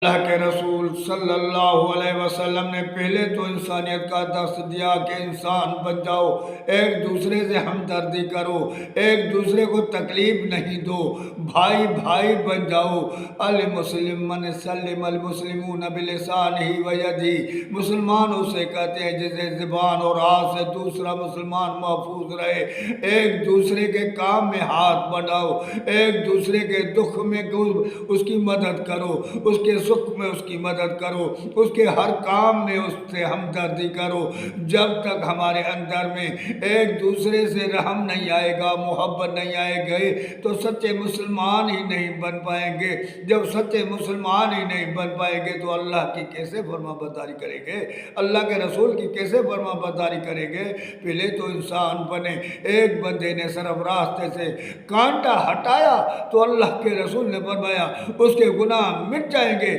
اللہ کے رسول صلی اللہ علیہ وسلم نے پہلے تو انسانیت کا درس دیا کہ انسان بن جاؤ، ایک دوسرے سے ہمدردی کرو، ایک دوسرے کو تکلیف نہیں دو، بھائی بھائی بن جاؤ۔ المسلم من سلم المسلمون بلسانہ ویدہ، مسلمان اسے کہتے ہیں جسے زبان اور ہاتھ سے دوسرا مسلمان محفوظ رہے۔ ایک دوسرے کے کام میں ہاتھ بڑھاؤ، ایک دوسرے کے دکھ میں اس کی مدد کرو، اس کے سکھ میں اس کی مدد کرو، اس کے ہر کام میں اس سے ہمدردی کرو۔ جب تک ہمارے اندر میں ایک دوسرے سے رحم نہیں آئے گا، محبت نہیں آئے گی، تو سچے مسلمان ہی نہیں بن پائیں گے۔ جب سچے مسلمان ہی نہیں بن پائیں گے تو اللہ کی کیسے فرما برداری کریں گے؟ اللہ کے رسول کی کیسے فرما برداری کریں گے؟ پہلے تو انسان بنے۔ ایک بندے نے صرف راستے سے کانٹا ہٹایا تو اللہ کے رسول نے فرمایا اس کے گناہ مٹ جائیں گے۔